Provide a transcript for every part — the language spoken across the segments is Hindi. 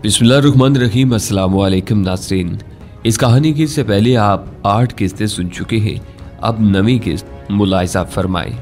बिस्मिल्लाहिर्रहमानिर्रहीम। अस्सलाम वालेकुम नाज़रीन। इस कहानी की से पहले आप 8 किस्तें सुन चुके हैं। अब 9वीं किस्त मुलाहिज़ा फरमाएं।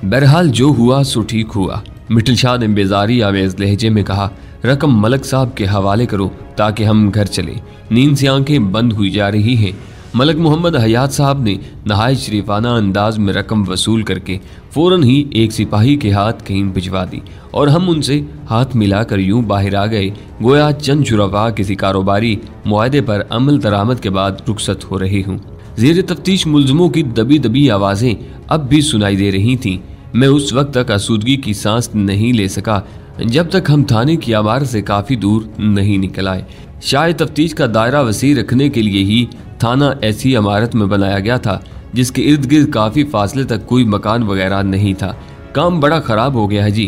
बहरहाल जो हुआ सो ठीक हुआ। मिठल शाह ने बेजारी आमेज लहजे में कहा, रकम मलक साहब के हवाले करो ताकि हम घर चलें। नींद से आंखें बंद हुई जा रही हैं। मलक मोहम्मद हयात साहब ने नहायत शरीफाना अंदाज में रकम वसूल करके फौरन ही एक सिपाही के हाथ कहीं भिजवा दी और हम उनसे हाथ मिलाकर यूं बाहर आ गए गोया चंद शुरफा किसी कारोबारी मुआहदे पर अमल दरामद के बाद रुखसत हो रहे हूँ। ज़ेर तफ्तीश मुलजमों की दबी दबी आवाज़ें अब भी सुनाई दे रही थीं। मैं उस वक्त तक आसूदगी की सांस नहीं ले सका जब तक हम थाने की इमारत से काफ़ी दूर नहीं निकल आए। शायद तफ्तीश का दायरा वसी रखने के लिए ही थाना ऐसी इमारत में बनाया गया था जिसके इर्द गिर्द काफ़ी फासले तक कोई मकान वगैरह नहीं था। काम बड़ा ख़राब हो गया है जी।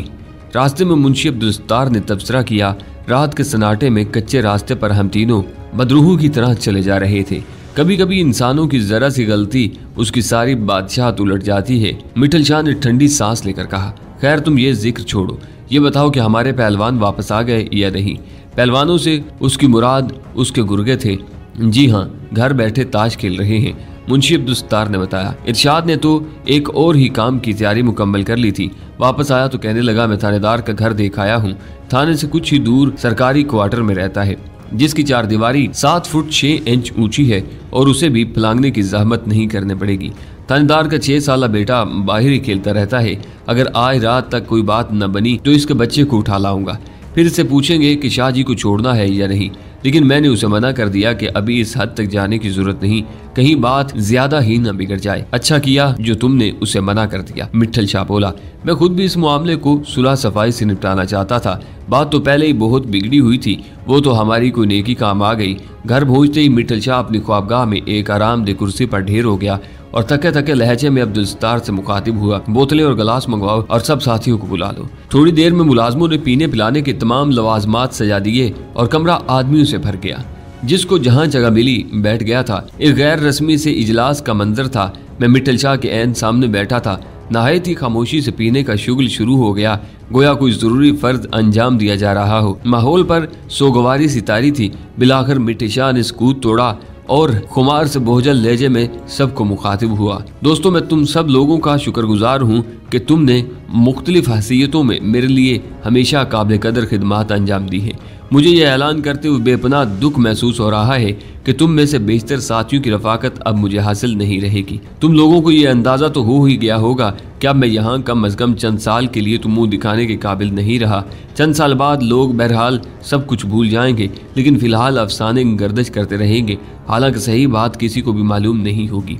रास्ते में मुंशी अब्दुल सत्तार ने तबसरा किया। रात के सन्नाटे में कच्चे रास्ते पर हम तीनों बदरूहों की तरह चले जा रहे थे। कभी कभी इंसानों की जरा सी गलती उसकी सारी बादशाहत उलट जाती है। मिठल शाह ने ठंडी सांस लेकर कहा, खैर तुम ये जिक्र छोड़ो, ये बताओ कि हमारे पहलवान वापस आ गए या नहीं। पहलवानों से उसकी मुराद उसके गुर्गे थे। जी हाँ, घर बैठे ताश खेल रहे हैं, मुंशी अब्दुल सत्तार ने बताया। इरशाद ने तो एक और ही काम की तैयारी मुकम्मल कर ली थी। वापस आया तो कहने लगा, मैं थानेदार का घर देख आया हूँ। थाने से कुछ ही दूर सरकारी क्वार्टर में रहता है जिसकी 4 दीवारी 7 फुट 6 इंच ऊंची है और उसे भी फलांगने की जहमत नहीं करने पड़ेगी। थानेदार का 6 साला बेटा बाहर ही खेलता रहता है। अगर आज रात तक कोई बात न बनी तो इसके बच्चे को उठा लाऊंगा। फिर इससे पूछेंगे कि शाह जी को छोड़ना है या नहीं, लेकिन मैंने उसे मना कर दिया कि अभी इस हद तक जाने की जरूरत नहीं, कहीं बात ज्यादा ही न बिगड़ जाए। अच्छा किया जो तुमने उसे मना कर दिया, मिठल शाह बोला। मैं खुद भी इस मामले को सुलह सफाई से निपटाना चाहता था। बात तो पहले ही बहुत बिगड़ी हुई थी, वो तो हमारी कोई नेकी काम आ गई। घर पहुंचते ही मिठल शाह अपनी ख्वाबगाह में एक आरामदेह कुर्सी पर ढेर हो गया और थके थके लहजे में अब्दुल सत्तार से मुखातिब हुआ, बोतलें और गिलास मंगवाओ और सब साथियों को बुला लो। थोड़ी देर में मुलाजमों ने पीने पिलाने के तमाम लवाजमात सजा दिए और कमरा आदमियों से भर गया। जिसको जहां जगह मिली बैठ गया था। एक गैर रस्मी से इजलास का मंजर था। मैं मिठल शाह के ऐन सामने बैठा था। नहायत ही खामोशी से पीने का शुगल शुरू हो गया, गोया कोई जरूरी फर्ज अंजाम दिया जा रहा हो। माहौल पर सोगवारी सितारी थी। बिलाखिर मिठल शाह ने सकूत तोड़ा और खुमार से बोझल लहजे में सबको मुखातिब हुआ। दोस्तों, मैं तुम सब लोगों का शुक्रगुजार हूँ कि तुमने मुख्तलिफ हैसियतों में मेरे लिए हमेशा काबिल कदर खिदमात अंजाम दी है। मुझे यह ऐलान करते हुए बेपनाह दुख महसूस हो रहा है कि तुम में से बेशतर साथियों की रफाकत अब मुझे हासिल नहीं रहेगी। तुम लोगों को यह अंदाज़ा तो हो ही गया होगा कि अब मैं यहाँ कम अज़ कम चंद साल के लिए तो मुँह दिखाने के काबिल नहीं रहा। चंद साल बाद लोग बहरहाल सब कुछ भूल जाएंगे, लेकिन फ़िलहाल अफसाने गर्दिश करते रहेंगे। हालांकि सही बात किसी को भी मालूम नहीं होगी।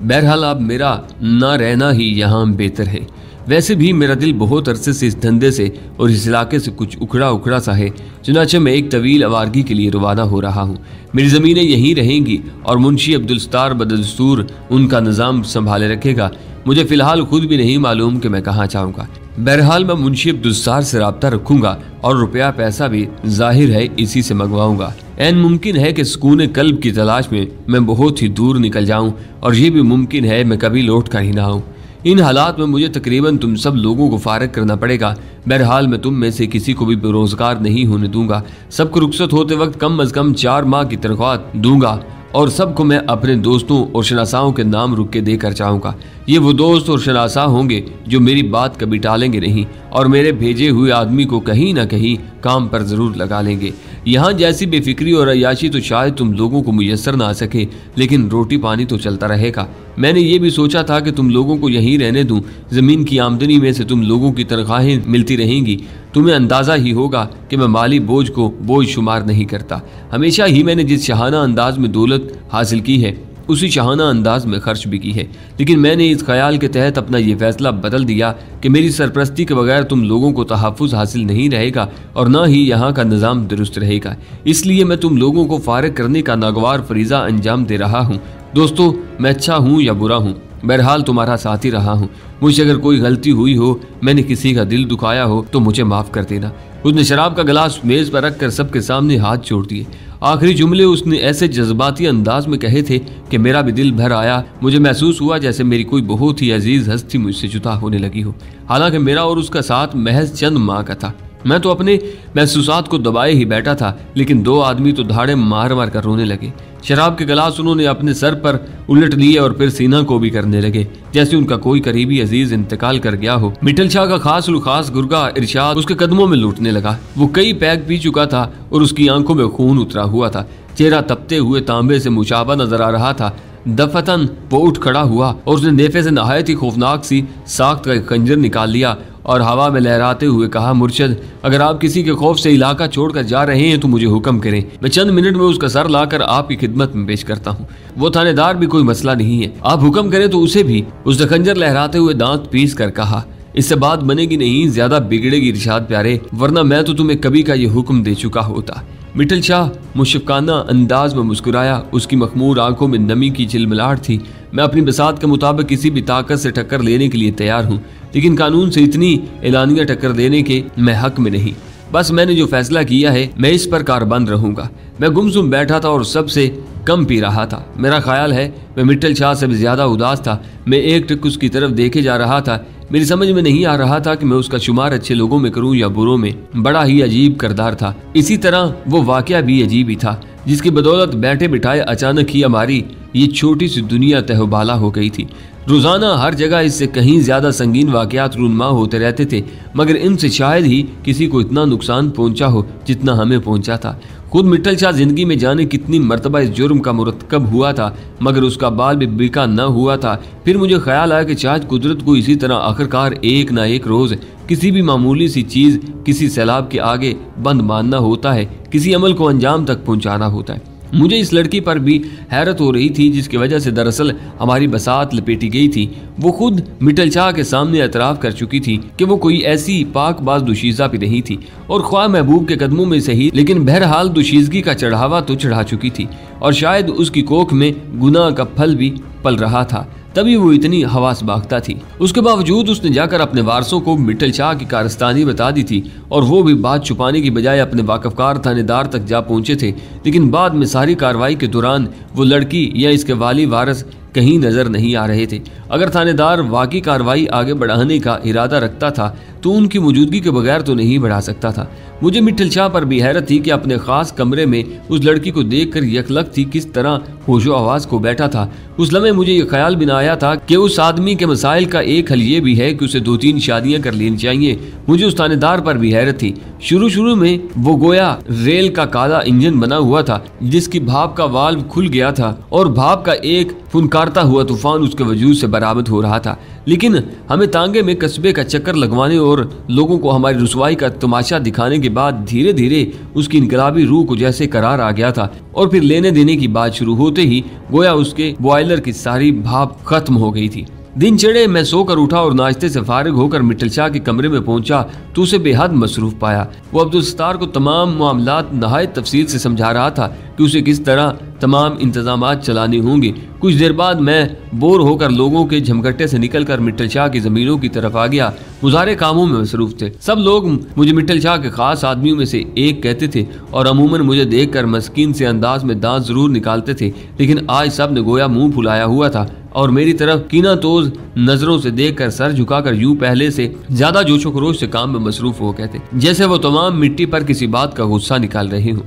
बहरहाल अब मेरा ना रहना ही यहाँ बेहतर है। वैसे भी मेरा दिल बहुत अरसे से इस धंधे से और इस इलाके से कुछ उखड़ा उखड़ा सा है। चुनाचे मैं एक तवील आवारगी के लिए रवाना हो रहा हूँ। मेरी ज़मीनें यहीं रहेंगी और मुंशी अब्दुल सत्तार बदस्तूर उनका निज़ाम संभाले रखेगा। मुझे फ़िलहाल खुद भी नहीं मालूम कि मैं कहाँ जाऊँगा। बहरहाल मैं मुंशी अब्दुल सत्तार से रब्ता रखूँगा और रुपया पैसा भी जाहिर है इसी से मंगवाऊँगा। ऐन मुमकिन है कि सुकून कल्ब की तलाश में मैं बहुत ही दूर निकल जाऊँ और ये भी मुमकिन है मैं कभी लौट कर ही ना आऊँ। इन हालात में मुझे तकरीबन तुम सब लोगों को फारग करना पड़ेगा। बहरहाल मैं तुम में से किसी को भी बेरोजगार नहीं होने दूंगा। सबको रुखसत होते वक्त कम अज कम 4 माह की तनख्वाह दूंगा और सबको मैं अपने दोस्तों और शनासाओं के नाम रुक के देकर चाहूँगा। ये वो दोस्त और शनासा होंगे जो मेरी बात कभी टालेंगे नहीं और मेरे भेजे हुए आदमी को कहीं ना कहीं काम पर ज़रूर लगा लेंगे। यहाँ जैसी बेफिक्री और अय्याशी तो शायद तुम लोगों को मुयस्सर ना सके, लेकिन रोटी पानी तो चलता रहेगा। मैंने ये भी सोचा था कि तुम लोगों को यहीं रहने दूं। ज़मीन की आमदनी में से तुम लोगों की तनख्वाहें मिलती रहेंगी। तुम्हें अंदाज़ा ही होगा कि मैं माली बोझ को बोझ शुमार नहीं करता। हमेशा ही मैंने जिस शहाना अंदाज में दौलत हासिल की है उसी शहाना अंदाज में खर्च भी की है, लेकिन मैंने इस ख्याल के तहत अपना ये फैसला बदल दिया कि मेरी सरपरस्ती के बगैर तुम लोगों को तहफ़्फ़ुज़ हासिल नहीं रहेगा और ना ही यहाँ का निज़ाम दुरुस्त रहेगा। इसलिए मैं तुम लोगों को फारिग करने का नागवार फरीज़ा अंजाम दे रहा हूँ। दोस्तों, मैं अच्छा हूँ या बुरा हूँ, बहरहाल तुम्हारा साथी रहा हूँ। मुझसे अगर कोई गलती हुई हो, मैंने किसी का दिल दुखाया हो, तो मुझे माफ़ कर देना। उसने शराब का गिलास मेज़ पर रखकर सबके सामने हाथ जोड़ दिए। आखिरी जुमले उसने ऐसे जज्बाती अंदाज में कहे थे कि मेरा भी दिल भर आया। मुझे महसूस हुआ जैसे मेरी कोई बहुत ही अजीज हस्ती मुझसे जुदा होने लगी हो। हालांकि मेरा और उसका साथ महज चंद माह का था। मैं तो अपने महसूसात को दबाए ही बैठा था, लेकिन 2 आदमी तो धाड़े मार मार कर रोने लगे। शराब के गिलास उन्होंने अपने सर पर उलट लिए और फिर सीना को भी करने लगे, जैसे उनका कोई करीबी अजीज इंतकाल कर गया हो। मिठल शाह का खास गुर्गा इरशाद उसके कदमों में लूटने लगा। वो कई पैग पी चुका था और उसकी आंखों में खून उतरा हुआ था। चेहरा तपते हुए तांबे से मुशाबा नजर आ रहा था। दफतन वो उठ खड़ा हुआ और उसने नेफे से नहायत ही खौफनाक सी साख्त का खंजर निकाल लिया और हवा में लहराते हुए कहा, मुर्शद, अगर आप किसी के खौफ से इलाका छोड़कर जा रहे हैं तो मुझे हुक्म करें, मैं चंद मिनट में उसका सर लाकर आपकी खिदमत में पेश करता हूँ। वो थानेदार भी कोई मसला नहीं है, आप हुक्म करें तो उसे भी। उसने खंजर लहराते हुए दांत पीस कर कहा, इससे बात बनेगी नहीं, ज्यादा बिगड़ेगी इरशाद प्यारे, वरना मैं तो तुम्हें कभी का ये हुक्म दे चुका होता। मिठल शाह मुशफ़क़ाना अंदाज में मुस्कुराया। उसकी मखमूर आंखों में नमी की चिलमिलाहट थी। मैं अपनी बसात के मुताबिक किसी भी ताकत से टक्कर लेने के लिए तैयार हूँ, लेकिन कानून से इतनी एलानिया टक्कर देने के मैं हक में नहीं। बस मैंने जो फैसला किया है मैं इस पर कारबंद रहूंगा। मैं गुमसुम बैठा था और सबसे कम पी रहा था। मेरा ख्याल है मैं मिठल शाह से भी ज्यादा उदास था। मैं एक टक उसकी तरफ देखे जा रहा था। मेरी समझ में नहीं आ रहा था कि मैं उसका शुमार अच्छे लोगों में करूं या बुरों में। बड़ा ही अजीब किरदार था। इसी तरह वो वाकया भी अजीब ही था, जिसकी बदौलत बैठे बिठाए अचानक ही हमारी ये छोटी सी दुनिया तहबाला हो गई थी। रोजाना हर जगह इससे कहीं ज्यादा संगीन वाकयात रूनमा होते रहते थे, मगर इनसे शायद ही किसी को इतना नुकसान पहुंचा हो जितना हमें पहुंचा था। खुद मिठल शाह जिंदगी में जाने कितनी मर्तबा इस जुर्म का मुरतकब हुआ था, मगर उसका बाल भी बिका न हुआ था। फिर मुझे ख्याल आया कि शायद कुदरत को इसी तरह आखिरकार एक ना एक रोज किसी भी मामूली सी चीज किसी सैलाब के आगे बंद मानना होता है, किसी अमल को अंजाम तक पहुंचाना होता है। मुझे इस लड़की पर भी हैरत हो रही थी, जिसकी वजह से दरअसल हमारी बसात लपेटी गई थी। वो खुद मिठल शाह के सामने एतराफ़ कर चुकी थी कि वो कोई ऐसी पाकबाज दुशीज़ा भी नहीं थी और ख्वाह महबूब के कदमों में सही, लेकिन बहरहाल दुशीज़गी का चढ़ावा तो चढ़ा चुकी थी और शायद उसकी कोख में गुनाह का फल भी पल रहा था, तभी वो इतनी हवास बागता थी। उसके बावजूद उसने जाकर अपने वारसों को मिठल शाह की कारस्तानी बता दी थी और वो भी बात छुपाने की बजाय अपने वाकफकार थानेदार तक जा पहुंचे थे। लेकिन बाद में सारी कार्रवाई के दौरान वो लड़की या इसके वाली वारस कहीं नजर नहीं आ रहे थे। अगर थानेदार वाकई कार्रवाई आगे बढ़ाने का इरादा रखता था तो उनकी मौजूदगी के बगैर तो नहीं बढ़ा सकता था। मुझे मिठल शाह पर भी हैरत थी कि अपने खास कमरे में उस लड़की को देखकर यकलक थी किस तरह होशो आवाज को बैठा था। उस लम्हे मुझे ये ख्याल भी न आया था कि उस आदमी के मसाइल का एक हल ये भी है कि उसे 2-3 शादियां कर लेनी चाहिए। मुझे उस थानेदार पर भी हैरत थी। शुरू में वो गोया रेल का काला इंजन बना हुआ था, जिसकी भाप का वाल्व खुल गया था और भाप का एक फुनकारता हुआ तूफान उसके वजूद से बरामद हो रहा था। लेकिन हमें तांगे में कस्बे का चक्कर लगवाने और लोगों को हमारी रुसवाई का तमाशा दिखाने के बाद धीरे धीरे उसकी इनकलाबी रूह को जैसे करार आ गया था और फिर लेने देने की बात शुरू होते ही गोया उसके बॉयलर की सारी भाप खत्म हो गई थी। दिन चढ़े मैं सोकर उठा और नाश्ते से फारिग होकर मिठल शाह के कमरे में पहुंचा तो उसे बेहद मसरूफ पाया। वो अब्दुल सत्तार को तमाम मामलात नहायत तफसील से समझा रहा था कि उसे किस तरह तमाम इंतजामात चलाने होंगे। कुछ देर बाद मैं बोर होकर लोगों के झमघट्टे से निकलकर मिठल शाह की जमीनों की तरफ आ गया। मुजारे कामों में मसरूफ थे। सब लोग मुझे मिठल शाह के खास आदमियों में से एक कहते थे और अमूमन मुझे देखकर मस्कीन से अंदाज में दांत जरूर निकालते थे, लेकिन आज सब ने गोया मुंह फुलाया हुआ था और मेरी तरफ कीनातोज नजरों से देखकर सर झुकाकर यूं पहले से ज्यादा जोशो खरोश से काम में मसरूफ हो गए थे, जैसे वो तमाम मिट्टी पर किसी बात का गुस्सा निकाल रहे हो।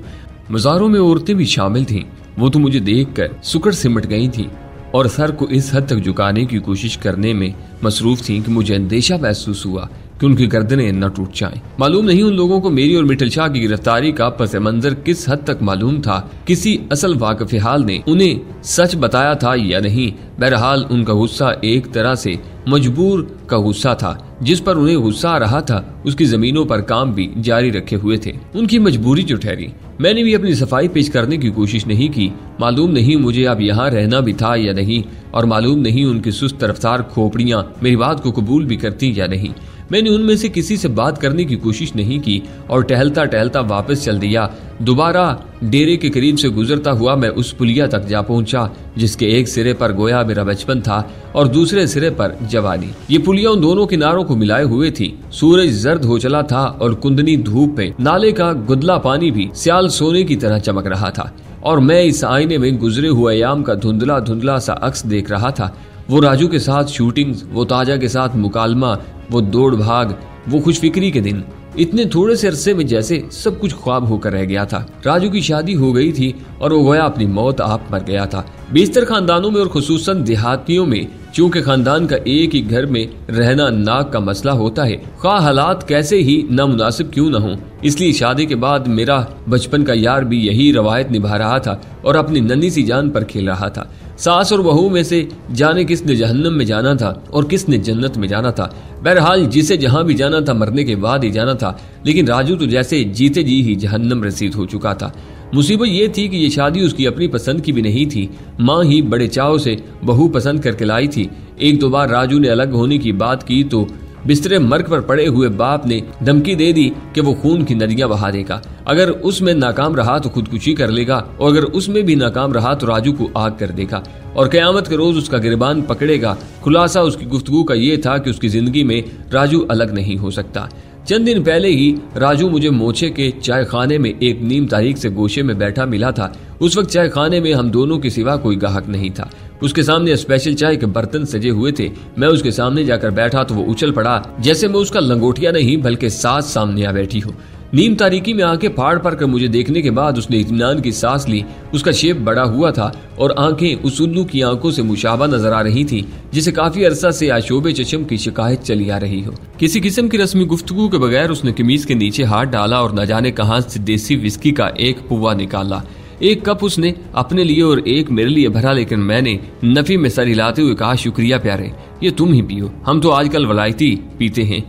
मज़ारों में औरतें भी शामिल थीं। वो तो मुझे देखकर सुकड़ सिमट गई थीं और सर को इस हद तक झुकाने की कोशिश करने में मसरूफ थीं कि मुझे अंदेशा महसूस हुआ कि उनकी गर्दनें न टूट जाएं। मालूम नहीं उन लोगों को मेरी और मिठल शाह की गिरफ्तारी का पस मंजर किस हद तक मालूम था। किसी असल वाक़िफ़ हाल ने उन्हें सच बताया था या नहीं। बहरहाल उनका गुस्सा एक तरह से मजबूर का गुस्सा था। जिस पर उन्हें गुस्सा आ रहा था उसकी जमीनों पर काम भी जारी रखे हुए थे। उनकी मजबूरी जो ठहरी। मैंने भी अपनी सफाई पेश करने की कोशिश नहीं की। मालूम नहीं मुझे अब यहाँ रहना भी था या नहीं, और मालूम नहीं उनकी सुस्त रफ्तार खोपड़ियाँ मेरी बात को कबूल भी करती या नहीं। मैंने उनमें से किसी से बात करने की कोशिश नहीं की और टहलता टहलता वापस चल दिया। दोबारा डेरे के करीब से गुजरता हुआ मैं उस पुलिया तक जा पहुंचा जिसके एक सिरे पर गोया मेरा बचपन था और दूसरे सिरे पर जवानी। ये पुलिया उन दोनों किनारों को मिलाए हुए थी। सूरज जर्द हो चला था और कुंदनी धूप में नाले का गुदला पानी भी स्याल सोने की तरह चमक रहा था और मैं इस आईने में गुजरे हुए अयाम का धुंधला धुंधला सा अक्स देख रहा था। वो राजू के साथ शूटिंग, वो ताजा के साथ मुकालमा, वो दौड़ भाग, वो खुशफिक्री के दिन, इतने थोड़े से अरसे में जैसे सब कुछ ख्वाब होकर रह गया था। राजू की शादी हो गई थी और वो गोया अपनी मौत आप मर गया था। बेशतर खानदानों में और खुसूसन देहातियों में चूंकि खानदान का एक ही घर में रहना नाक का मसला होता है, खा हालात कैसे ही नामुनासिब क्यों न हो, इसलिए शादी के बाद मेरा बचपन का यार भी यही रवायत निभा रहा था और अपनी नन्ही सी जान पर खेल रहा था। सास और बहू में से जाने किसने जहन्नम में जाना था और किसने जन्नत में जाना था। बहरहाल जिसे जहां भी जाना था मरने के बाद ही जाना था, लेकिन राजू तो जैसे जीते जी ही जहन्नम रसीद हो चुका था। मुसीबत ये थी कि ये शादी उसकी अपनी पसंद की भी नहीं थी। माँ ही बड़े चाव से बहू पसंद करके लाई थी। एक दो बार राजू ने अलग होने की बात की तो बिस्तरे मर्ग पर पड़े हुए बाप ने धमकी दे दी कि वो खून की नदियां बहा देगा। अगर उसमें नाकाम रहा तो खुदकुशी कर लेगा और अगर उसमें भी नाकाम रहा तो राजू को आग कर देगा और कयामत के रोज उसका गिरबान पकड़ेगा। खुलासा उसकी गुफ्तगू का ये था कि उसकी जिंदगी में राजू अलग नहीं हो सकता। चंद दिन पहले ही राजू मुझे मोचे के चाय खाने में एक नीम तारीख से गोशे में बैठा मिला था। उस वक्त चाय खाने में हम दोनों के सिवा कोई ग्राहक नहीं था। उसके सामने स्पेशल चाय के बर्तन सजे हुए थे। मैं उसके सामने जाकर बैठा तो वो उछल पड़ा जैसे मैं उसका लंगोटिया नहीं बल्कि सास सामने आ बैठी हो। नीम तारीकी में आंखें फाड़ फाड़ कर मुझे देखने के बाद उसने इत्मीनान की सांस ली। उसका शेप बड़ा हुआ था और आंखें उस उल्लू की आंखों से मुशाबा नजर आ रही थी जिसे काफी अरसा से आशोबे चशम की शिकायत चली आ रही हो। किसी किस्म की रस्मी गुफ्तगू के बगैर उसने कमीज के नीचे हाथ डाला और न जाने कहां से देसी विस्की का एक पुआ निकाला। एक कप उसने अपने लिए और एक मेरे लिए भरा, लेकिन मैंने नफी में सर हिलाते हुए कहा, शुक्रिया प्यारे, ये तुम ही पियो, हम तो आजकल वलायती पीते हैं।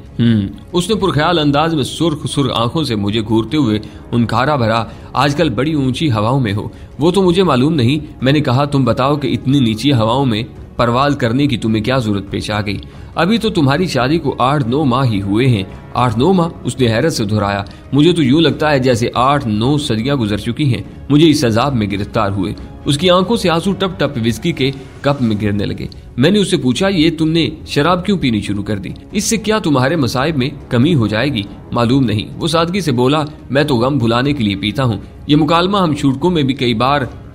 उसने पुरख्याल अंदाज में सुर्ख सुर्ख आंखों से मुझे घूरते हुए उनकारा भरा, आजकल बड़ी ऊंची हवाओं में हो। वो तो मुझे मालूम नहीं। मैंने कहा, तुम बताओ कि इतनी नीची हवाओं में परवाज करने की तुम्हें क्या जरूरत पेश आ गई? अभी तो तुम्हारी शादी को 8-9 माह ही हुए हैं। 8-9 माह? उसने हैरत से दोहराया। मुझे तो यूं लगता है जैसे 8-9 सदियां गुजर चुकी हैं मुझे इस अजाब में गिरफ्तार हुए। उसकी आंखों से आंसू टप टप विस्की के कप में गिरने लगे। मैंने उससे पूछा, ये तुमने शराब क्यों पीनी शुरू कर दी? इससे क्या तुम्हारे मसाइब में कमी हो जाएगी? मालूम नहीं, वो सादगी से बोला, मैं तो गम भुलाने के लिए पीता हूँ। ये मुकालमा हम शूटकों में भी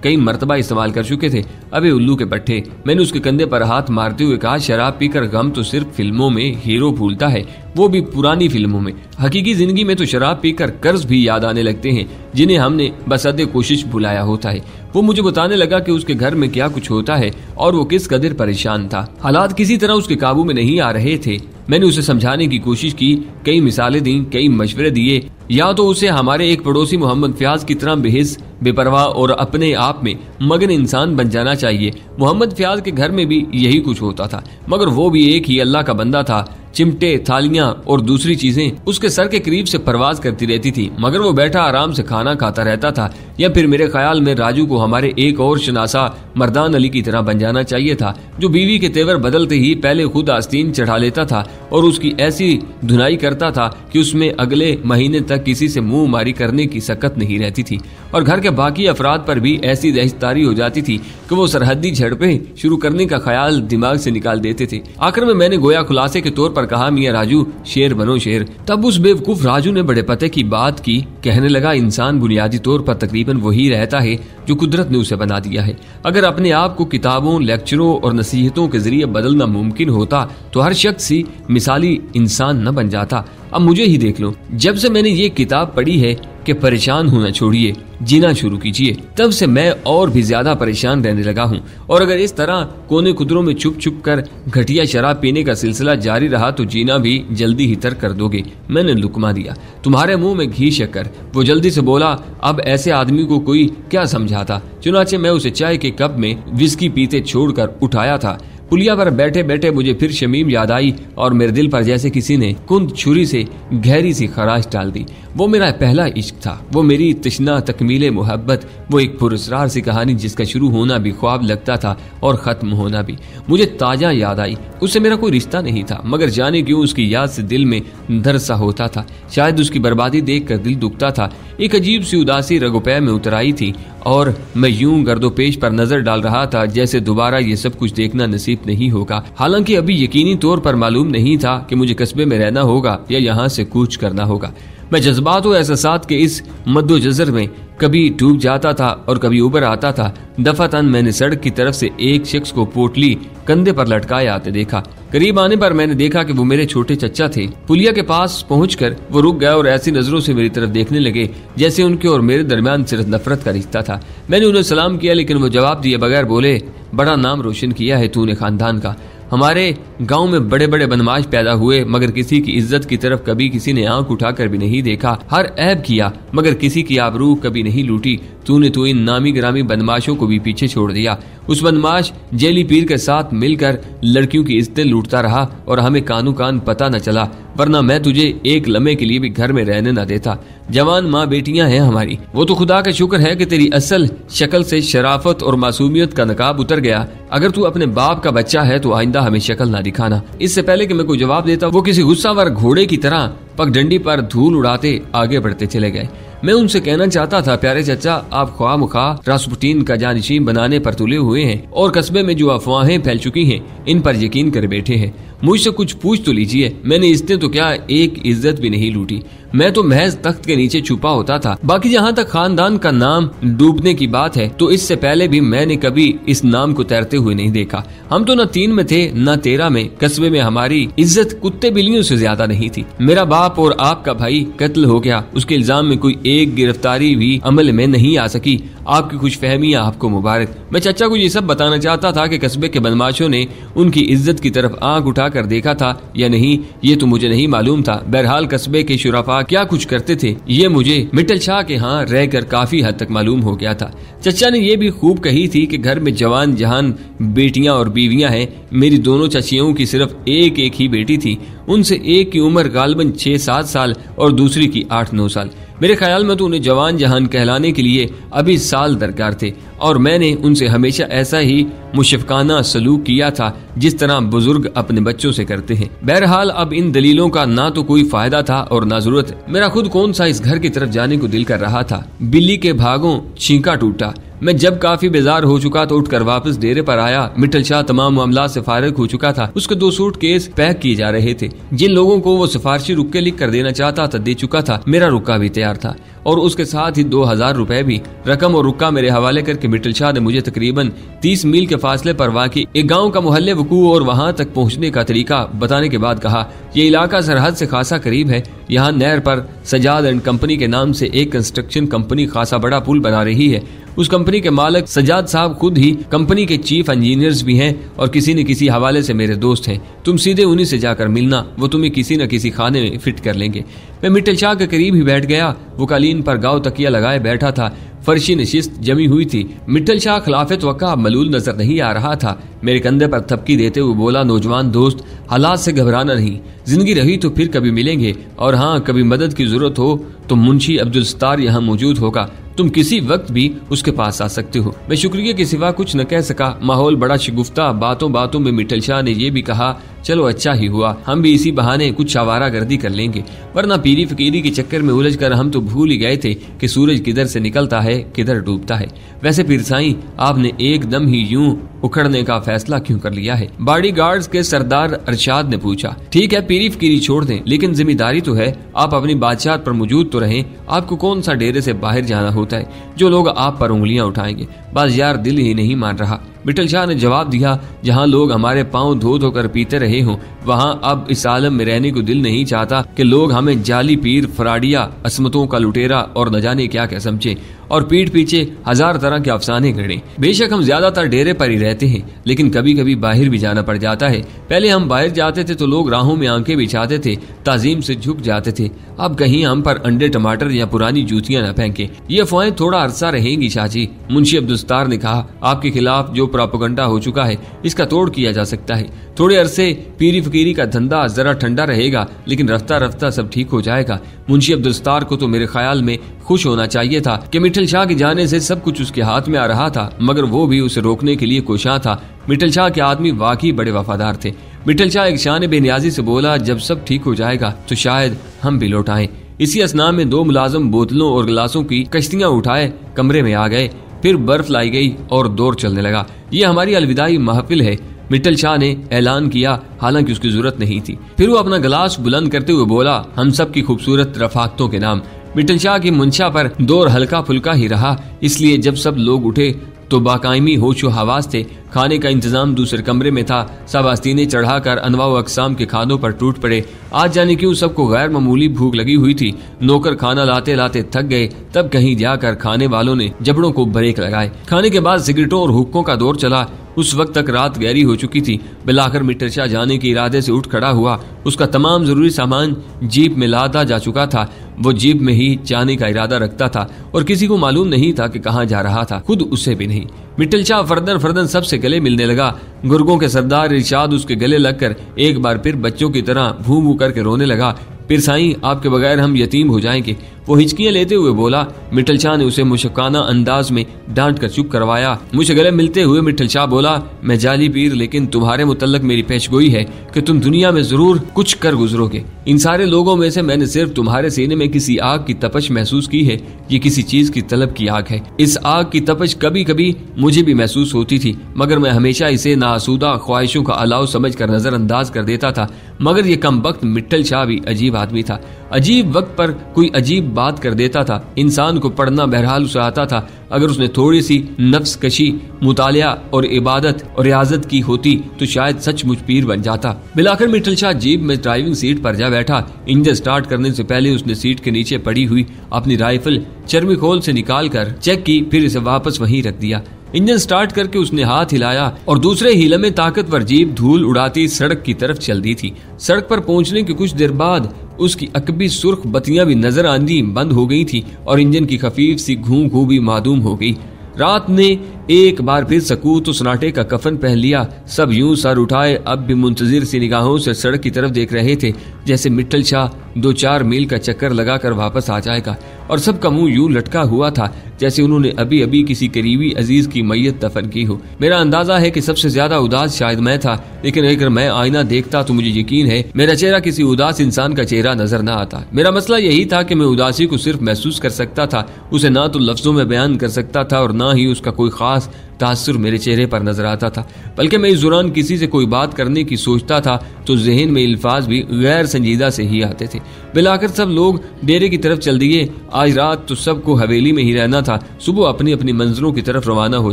कई मर्तबा इस्तेमाल कर चुके थे। अबे उल्लू के पट्टे, मैंने उसके कंधे पर हाथ मारते हुए कहा, शराब पीकर गम तो सिर्फ फिल्मों में हीरो भूलता है, वो भी पुरानी फिल्मों में। हकीकी जिंदगी में तो शराब पीकर कर्ज भी याद आने लगते हैं जिन्हें हमने बसदे कोशिश भुलाया होता है। वो मुझे बताने लगा कि उसके घर में क्या कुछ होता है और वो किस कदर परेशान था। हालात किसी तरह उसके काबू में नहीं आ रहे थे। मैंने उसे समझाने की कोशिश की, कई मिसालें दी, कई मशवरे दिए। या तो उसे हमारे एक पड़ोसी मोहम्मद फयाज की तरह बेहिस, बेपरवाह और अपने आप में मगन इंसान बन जाना चाहिए। मोहम्मद फयाज के घर में भी यही कुछ होता था, मगर वो भी एक ही अल्लाह का बंदा था। चिमटे, थालियां और दूसरी चीजें उसके सर के करीब से परवाज करती रहती थी, मगर वो बैठा आराम से खाना खाता रहता था। या फिर मेरे ख्याल में राजू को हमारे एक और शनासा मर्दान अली की तरह बन जाना चाहिए था, जो बीवी के तेवर बदलते ही पहले खुद आस्तीन चढ़ा लेता था और उसकी ऐसी धुनाई करता था कि उसमें अगले महीने तक किसी से मुंह मारी करने की सकत नहीं रहती थी और घर के बाकी अफराद पर भी ऐसी दहशतारी हो जाती थी कि वो सरहदी झड़पें शुरू करने का ख्याल दिमाग से निकाल देते थे। आखिर में मैंने गोया खुलासे के तौर पर कहा, मियां राजू, शेर बनो शेर। तब उस बेवकूफ राजू ने बड़े पते की बात की। कहने लगा, इंसान बुनियादी तौर पर तकरीबन वही रहता है जो कुदरत ने उसे बना दिया है। अगर अपने आप को किताबों, लेक्चरों और नसीहतों के जरिए बदलना मुमकिन होता तो हर शख्स ही मिसाली इंसान न बन जाता। अब मुझे ही देख लो, जब से मैंने ये किताब पढ़ी है कि परेशान होना छोड़िए, जीना शुरू कीजिए, तब से मैं और भी ज्यादा परेशान रहने लगा हूँ। और अगर इस तरह कोने कुदरों में छुप छुप कर घटिया शराब पीने का सिलसिला जारी रहा तो जीना भी जल्दी ही तर्क कर दोगे। मैंने लुकमा दिया, तुम्हारे मुंह में घी शक्कर। वो जल्दी से बोला, अब ऐसे आदमी को कोई क्या समझाता। चुनाचे मैं उसे चाय के कप में विस्की पीते छोड़कर उठाया था। पुलिया पर बैठे बैठे मुझे फिर शमीम याद आई और मेरे दिल पर जैसे किसी ने कुंद छुरी से गहरी सी खराश डाल दी। वो मेरा पहला इश्क था, वो मेरी तशना तकमीले मोहब्बत, वो एक पुरस्कार सी कहानी जिसका शुरू होना भी ख्वाब लगता था और खत्म होना भी। मुझे ताजा याद आई। उससे मेरा कोई रिश्ता नहीं था, मगर जाने क्यों उसकी याद से दिल में दर्द सा होता था। शायद उसकी बर्बादी देखकर दिल दुखता था। एक अजीब सी उदासी रगोपै में उतर आई थी और मैं यूं गर्दोपेश पर नजर डाल रहा था जैसे दोबारा ये सब कुछ देखना नसीब नहीं होगा। हालांकि अभी यकीनी तौर पर मालूम नहीं था कि मुझे कस्बे में रहना होगा या यहाँ से कूच करना होगा। मैं जज्बात और एहसासात के इस मद्दोजजर में कभी डूब जाता था और कभी उबर आता था। दफातन मैंने सड़क की तरफ से एक शख्स को पोटली कंधे पर लटकाए आते देखा। करीब आने पर मैंने देखा कि वो मेरे छोटे चचा थे। पुलिया के पास पहुंचकर वो रुक गए और ऐसी नजरों से मेरी तरफ देखने लगे जैसे उनके और मेरे दरमियान सिर्फ नफरत का रिश्ता था। मैंने उन्हें सलाम किया, लेकिन वो जवाब दिए बगैर बोले, बड़ा नाम रोशन किया है तूने खानदान का। हमारे गांव में बड़े बड़े बदमाश पैदा हुए, मगर किसी की इज्जत की तरफ कभी किसी ने आंख उठाकर भी नहीं देखा। हर ऐब किया मगर किसी की आबरू कभी नहीं लूटी। तूने तो इन नामी ग्रामी बदमाशों को भी पीछे छोड़ दिया। उस बदमाश जेली पीर के साथ मिलकर लड़कियों की इज्जतें लूटता रहा और हमें कानू कान पता न चला, वरना मैं तुझे एक लम्हे के लिए भी घर में रहने न देता। जवान माँ बेटियां हैं हमारी, वो तो खुदा का शुक्र है कि तेरी असल शक्ल से शराफत और मासूमियत का नकाब उतर गया। अगर तू अपने बाप का बच्चा है तो आइंदा हमें शक्ल ना दिखाना। इससे पहले कि मैं कोई जवाब देता, वो किसी गुस्सावर घोड़े की तरह पगडंडी पर धूल उड़ाते आगे बढ़ते चले गए। मैं उनसे कहना चाहता था, प्यारे चचा, आप ख्वामुखा रासपुटीन का जानशीन बनाने पर तुले हुए हैं और कस्बे में जो अफवाहें फैल चुकी हैं इन पर यकीन कर बैठे हैं। मुझसे कुछ पूछ तो लीजिए। मैंने इसने तो क्या एक इज्जत भी नहीं लूटी। मैं तो महज तख्त के नीचे छुपा होता था। बाकी जहाँ तक खानदान का नाम डूबने की बात है तो इससे पहले भी मैंने कभी इस नाम को तैरते हुए नहीं देखा। हम तो न 3 में थे न 13 में। कस्बे में हमारी इज्जत कुत्ते बिल्लियों से ज्यादा नहीं थी। मेरा बाप और आपका भाई कत्ल हो गया, उसके इल्जाम में कोई एक गिरफ्तारी भी अमल में नहीं आ सकी। आपकी खुशफहमी आपको मुबारक। मैं चचा को ये सब बताना चाहता था कि कस्बे के बदमाशों ने उनकी इज्जत की तरफ आंख उठाकर देखा था या नहीं ये तो मुझे नहीं मालूम था। बहरहाल कस्बे के शुराफा क्या कुछ करते थे ये मुझे मिटल शाह के यहाँ रहकर काफी हद तक मालूम हो गया था। चचा ने ये भी खूब कही थी कि घर में जवान जहान बेटियां और बीवियां हैं। मेरी दोनों चचियों की सिर्फ एक ही बेटी थी। उनसे एक की उम्र गालबन 6-7 साल और दूसरी की 8-9 साल। मेरे ख्याल में तो उन्हें जवान जहान कहलाने के लिए अभी साल दरकार थे और मैंने उनसे हमेशा ऐसा ही मुशफ़क़ाना सलूक किया था जिस तरह बुजुर्ग अपने बच्चों से करते हैं। बहरहाल अब इन दलीलों का ना तो कोई फायदा था और ना जरूरत। मेरा खुद कौन सा इस घर की तरफ जाने को दिल कर रहा था। बिल्ली के भागों छींका टूटा। मैं जब काफी बेजार हो चुका तो उठकर वापस डेरे पर आया। मिटल शाह तमाम मामला से फारिग हो चुका था। उसके 2 सूटकेस पैक किए जा रहे थे। जिन लोगों को वो सिफारशी रुक्के लिख कर देना चाहता था दे चुका था। मेरा रुक्का भी तैयार था और उसके साथ ही 2000 रुपए भी। रकम और रुक्का मेरे हवाले करके मिटल शाह ने मुझे तकरीबन 30 मील के फासले पर वाक़ई एक गाँव का मोहल्ले वकू और वहाँ तक पहुँचने का तरीका बताने के बाद कहा, ये इलाका सरहद से खासा करीब है। यहाँ नहर पर सजाद एंड कंपनी के नाम से एक कंस्ट्रक्शन कंपनी खासा बड़ा पुल बना रही है। उस कंपनी के मालिक सजाद साहब खुद ही कंपनी के चीफ इंजीनियर्स भी हैं और किसी न किसी हवाले से मेरे दोस्त हैं। तुम सीधे उन्हीं से जाकर मिलना, वो तुम्हें किसी न किसी खाने में फिट कर लेंगे। मैं मिटल शाह के करीब ही बैठ गया। वो कालीन पर गाँव तकिया लगाए बैठा था। फर्शी नशिस्त जमी हुई थी। मिटल शाह खिलाफ तवक्का मलूल नजर नहीं आ रहा था। मेरे कंधे पर थपकी देते हुए बोला, नौजवान दोस्त, हालात से घबराना नहीं। जिंदगी रही तो फिर कभी मिलेंगे और हाँ, कभी मदद की जरूरत हो तो मुंशी अब्दुल सत्तार यहाँ मौजूद होगा। तुम किसी वक्त भी उसके पास आ सकते हो। मैं शुक्रिया के सिवा कुछ न कह सका। माहौल बड़ा शिगुफ्ता। बातों बातों में मिटल शाह ने यह भी कहा, चलो अच्छा ही हुआ, हम भी इसी बहाने कुछ आवारा गर्दी कर लेंगे, वरना पीरी फकीरी के चक्कर में उलझ कर हम तो भूल ही गए थे कि सूरज किधर से निकलता है किधर डूबता है। वैसे पीर साईं, आपने एकदम ही यूं उखड़ने का फैसला क्यों कर लिया है? बॉडी गार्ड्स के सरदार अरशाद ने पूछा। ठीक है, पीरी फकीरी छोड़ दें, लेकिन जिम्मेदारी तो है। आप अपनी बादशाह पर मौजूद तो रहें। आपको कौन सा डेरे से बाहर जाना होता है जो लोग आप पर उंगलियां उठाएंगे? बस यार, दिल ही नहीं मान रहा। मिटल शाह ने जवाब दिया, जहाँ लोग हमारे पांव धो धो कर पीते रहे हों वहाँ अब इस आलम में रहने को दिल नहीं चाहता कि लोग हमें जाली पीर, फराडिया, असमतों का लुटेरा और न जाने क्या क्या समझे और पीठ पीछे 1000 तरह के अफसाने गढ़े। बेशक हम ज्यादातर डेरे पर ही रहते हैं, लेकिन कभी कभी बाहर भी जाना पड़ जाता है। पहले हम बाहर जाते थे तो लोग राहों में आंखें बिछाते थे, ताजीम से झुक जाते थे। अब कहीं हम पर अंडे, टमाटर या पुरानी जूतियां न फेंके। ये अफवाहें थोड़ा अरसा रहेंगी शाहजी। मुंशी अब्दुल सत्तार ने कहा, आपके खिलाफ जो प्रोपेगेंडा हो चुका है इसका तोड़ किया जा सकता है। थोड़े अरसे पीरी फकीरी का धंधा जरा ठंडा रहेगा, लेकिन रफ्ता रफ्ता सब ठीक हो जाएगा। मुंशी अब्दुल सत्तार को तो मेरे ख्याल में खुश होना चाहिए था कि मिटल शाह के जाने से सब कुछ उसके हाथ में आ रहा था, मगर वो भी उसे रोकने के लिए कोशां था। मिटल शाह के आदमी वाकई बड़े वफादार थे। मिटल शाह एक शान बेनियाजी से बोला, जब सब ठीक हो जाएगा तो शायद हम भी लौट आएं। इसी असना में 2 मुलाजिम बोतलों और गिलासों की कश्तियां उठाए कमरे में आ गए। फिर बर्फ लाई गई और दौर चलने लगा। ये हमारी अलविदाई महफिल है। मित्तल शाह ने ऐलान किया, हालांकि उसकी जरूरत नहीं थी। फिर वो अपना गिलास बुलंद करते हुए बोला, हम सब की खूबसूरत रफाकतों के नाम। मित्तल शाह की मुंशा पर दौर हल्का फुल्का ही रहा, इसलिए जब सब लोग उठे तो बाकायमी होशो हवास थे। खाने का इंतजाम दूसरे कमरे में था। सब आस्तीने चढ़ाकर अनवाउ अकसाम के खानों पर टूट पड़े। आज जाने क्यों सबको गैर मामूली भूख लगी हुई थी। नौकर खाना लाते लाते थक गए, तब कहीं जाकर खाने वालों ने जबड़ों को ब्रेक लगाए। खाने के बाद सिगरेटों और हुक्कों का दौर चला। उस वक्त तक रात गहरी हो चुकी थी। बिलाकर मित्तल शाह जाने के इरादे से उठ खड़ा हुआ। उसका तमाम जरूरी सामान जीप में लादा जा चुका था। वो जीप में ही जाने का इरादा रखता था और किसी को मालूम नहीं था कि कहाँ जा रहा था, खुद उसे भी नहीं। मित्तल शाह फर्दन फर्दन सबसे गले मिलने लगा। गुर्गों के सरदार इरशाद उसके गले लगकर एक बार फिर बच्चों की तरह भू भू करके रोने लगा। फिर साईं, आपके बगैर हम यतीम हो जाएंगे, वो हिचकियां लेते हुए बोला। मित्तल शाह ने उसे मुशक्काना अंदाज में डांट कर चुप करवाया। मुझे गले मिलते हुए मित्तल शाह बोला, मैं जाली पीर, लेकिन तुम्हारे मुतल्लक मेरी पेशगोई है कि तुम दुनिया में जरूर कुछ कर गुजरोगे। इन सारे लोगों में से मैंने सिर्फ तुम्हारे सीने में किसी आग की तपश महसूस की है। ये किसी चीज की तलब की आग है। इस आग की तपश कभी कभी मुझे भी महसूस होती थी, मगर मैं हमेशा इसे नासूदा ख्वाहिशों का अलाव समझ कर नजरअंदाज कर देता था। मगर ये कम वक्त मित्तल शाह भी अजीब आदमी था। अजीब वक्त पर कोई अजीब बात कर देता था। इंसान को पढ़ना बहरहाल उसे आता था। अगर उसने थोड़ी सी नफ्स कशी, मुतालिया और इबादत और रियाजत की होती तो शायद सचमुच पीर बन जाता। बिलाकर मित्तल शाह जीप में ड्राइविंग सीट पर जा बैठा। इंजन स्टार्ट करने से पहले उसने सीट के नीचे पड़ी हुई अपनी राइफल चर्मी खोल से निकाल कर चेक की, फिर इसे वापस वहीं रख दिया। इंजन स्टार्ट करके उसने हाथ हिलाया और दूसरे हीले में ताकतवर जीप धूल उड़ाती सड़क की तरफ चल दी थी। सड़क पर पहुंचने के कुछ देर बाद उसकी अकबी सुर्ख बत्तियां भी नजर आंदी बंद हो गई थी और इंजन की खफीफ सी घूं घूं भी मादूम हो गई। रात ने एक बार फिर सकूत और सन्नाटे का कफन पहन लिया। सब यूं सर उठाए अब भी मुंतजिर सी निगाहों से सड़क की तरफ देख रहे थे, जैसे मित्तल शाह 2-4 मील का चक्कर लगाकर वापस आ जाएगा। और सबका मुंह यूं लटका हुआ था जैसे उन्होंने अभी अभी किसी करीबी अजीज की मैयत दफन की हो। मेरा अंदाजा है कि सबसे ज्यादा उदास शायद मैं था, लेकिन अगर मैं आईना देखता तो मुझे यकीन है मेरा चेहरा किसी उदास इंसान का चेहरा नजर न आता। मेरा मसला यही था कि मैं उदासी को सिर्फ महसूस कर सकता था, उसे ना तो लफ्जों में बयान कर सकता था और ना ही उसका कोई खास तासुर मेरे चेहरे पर नजर आता था। बल्कि मैं इस दौरान किसी से कोई बात करने की सोचता था तो जहन में अल्फाज भी गैर संजीदा से ही आते थे। बिलाकर सब लोग डेरे की तरफ चल दिए। आज रात तो सबको हवेली में ही रहना था, सुबह अपनी अपनी मंजिलों की तरफ रवाना हो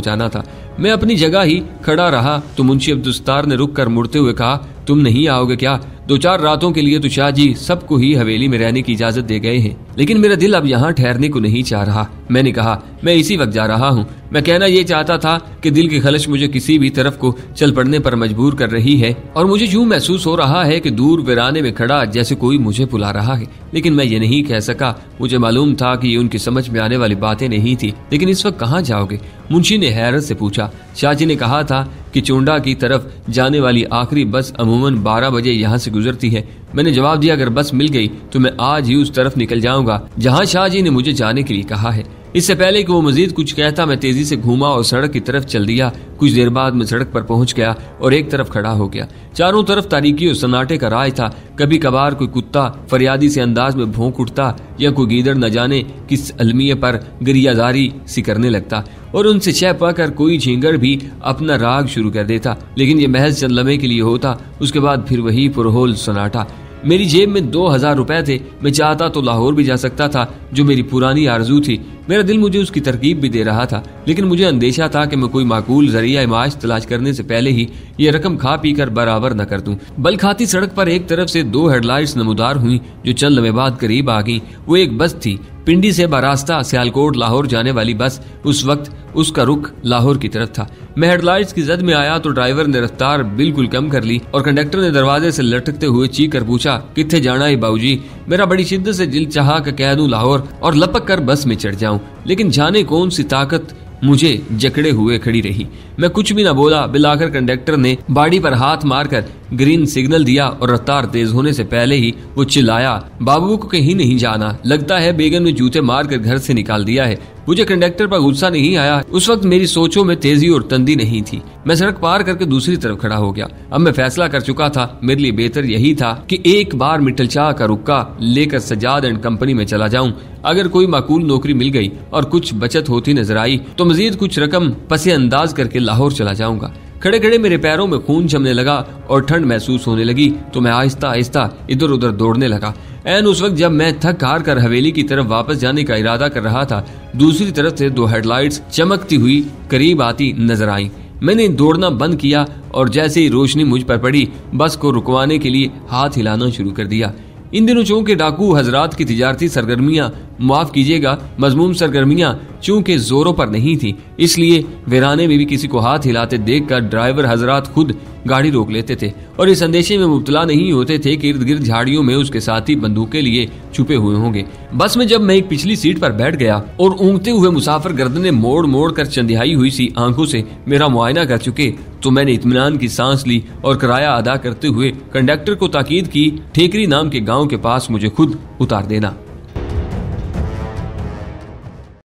जाना था। मैं अपनी जगह ही खड़ा रहा तो मुंशी अब्दुस्तार ने रुक कर मुड़ते हुए कहा, तुम नहीं आओगे क्या? 2-4 रातों के लिए तो शाह जी सबको ही हवेली में रहने की इजाजत दे गए हैं, लेकिन मेरा दिल अब यहाँ ठहरने को नहीं चाह रहा। मैंने कहा, मैं इसी वक्त जा रहा हूँ। मैं कहना ये चाहता था कि दिल की खलश मुझे किसी भी तरफ को चल पड़ने पर मजबूर कर रही है और मुझे यूं महसूस हो रहा है कि दूर वीराने में खड़ा जैसे कोई मुझे बुला रहा है, लेकिन मैं ये नहीं कह सका। मुझे मालूम था कि ये उनकी समझ में आने वाली बातें नहीं थी। लेकिन इस वक्त कहाँ जाओगे? मुंशी ने हैरत से पूछा। शाह जी ने कहा था कि चोंडा की तरफ जाने वाली आखिरी बस अमूमन 12 बजे यहाँ से गुजरती है। मैंने जवाब दिया, अगर बस मिल गई तो मैं आज ही उस तरफ निकल जाऊंगा जहाँ शाह जी ने मुझे जाने के लिए कहा है। इससे पहले कि वो मजीद कुछ कहता मैं तेजी से घूमा और सड़क की तरफ चल दिया। कुछ देर बाद मैं सड़क पर पहुंच गया और एक तरफ खड़ा हो गया। चारों तरफ तारीकी और सन्नाटे का राज था। कभी कभार कोई कुत्ता फरियादी से अंदाज में भौंक उठता या कोई गीदड़ न जाने किस अलमिये पर गरियाजारी सी करने लगता और उनसे छह पाकर कोई झींगर भी अपना राग शुरू कर देता। लेकिन ये महज चंद लम्हे के लिए होता, उसके बाद फिर वही पुरहोल सन्नाटा। मेरी जेब में 2000 रुपए थे। मैं चाहता तो लाहौर भी जा सकता था, जो मेरी पुरानी आरजू थी। मेरा दिल मुझे उसकी तरकीब भी दे रहा था, लेकिन मुझे अंदेशा था कि मैं कोई माकूल जरिया माश तलाश करने से पहले ही ये रकम खा पी कर बराबर न कर दूं। बल खाती सड़क पर एक तरफ से 2 हेडलाइट्स नमूदार हुई जो चंद लम्हे बाद करीब आ गई। वो एक बस थी, पिंडी से बरास्ता सियालकोट लाहौर जाने वाली बस। उस वक्त उसका रुख लाहौर की तरफ था। मैं हेडलाइट्स की जद में आया तो ड्राइवर ने रफ्तार बिल्कुल कम कर ली और कंडक्टर ने दरवाजे से लटकते हुए चीख कर पूछा, कित्थे जाना है बाबूजी? मेरा बड़ी शिद्दत से दिल चाहा कि कह दूं लाहौर और लपक कर बस में चढ़ जाऊं, लेकिन जाने कौन सी ताकत मुझे जकड़े हुए खड़ी रही। मैं कुछ भी न बोला। बिलाकर कंडक्टर ने बाड़ी पर हाथ मारकर ग्रीन सिग्नल दिया और रफ्तार तेज होने से पहले ही वो चिल्लाया, बाबू को कहीं नहीं जाना, लगता है बेगम ने जूते मारकर घर से निकाल दिया है। मुझे कंडक्टर पर गुस्सा नहीं आया। उस वक्त मेरी सोचों में तेजी और तंदी नहीं थी। मैं सड़क पार करके दूसरी तरफ खड़ा हो गया। अब मैं फैसला कर चुका था, मेरे लिए बेहतर यही था कि एक बार मित्तल शाह का रुक्का लेकर सजाद एंड कंपनी में चला जाऊं। अगर कोई माकूल नौकरी मिल गई और कुछ बचत होती नजर आई तो मजीद कुछ रकम पसे अंदाज करके लाहौर चला जाऊंगा। खड़े खड़े मेरे पैरों में खून जमने लगा और ठंड महसूस होने लगी तो मैं आहिस्ता आहिस्ता इधर उधर दौड़ने लगा। ऐन उस वक्त जब मैं थक हार कर हवेली की तरफ वापस जाने का इरादा कर रहा था, दूसरी तरफ से 2 हेडलाइट्स चमकती हुई करीब आती नजर आई। मैंने दौड़ना बंद किया और जैसे ही रोशनी मुझ पर पड़ी, बस को रुकवाने के लिए हाथ हिलाना शुरू कर दिया। इन दिनों चौक के डाकू हजरात की तिजारती सरगर्मियां, माफ कीजिएगा मजमूम सरगर्मियां, चूंकि जोरों पर नहीं थी, इसलिए वीराने में भी किसी को हाथ हिलाते देखकर ड्राइवर हजरात खुद गाड़ी रोक लेते थे और इस अंदेशे में मुब्तला नहीं होते थे कि इर्द गिर्द झाड़ियों में उसके साथी बंदूकें लिए छुपे हुए होंगे। बस में जब मैं एक पिछली सीट पर बैठ गया और ऊँगते हुए मुसाफिर गर्दनें मोड़ मोड़ कर चंदियाई हुई सी आंखों से मेरा मुआयना कर चुके, तो मैंने इत्मीनान की सांस ली और किराया अदा करते हुए कंडक्टर को ताकीद की, ठेकरी नाम के गाँव के पास मुझे खुद उतार देना।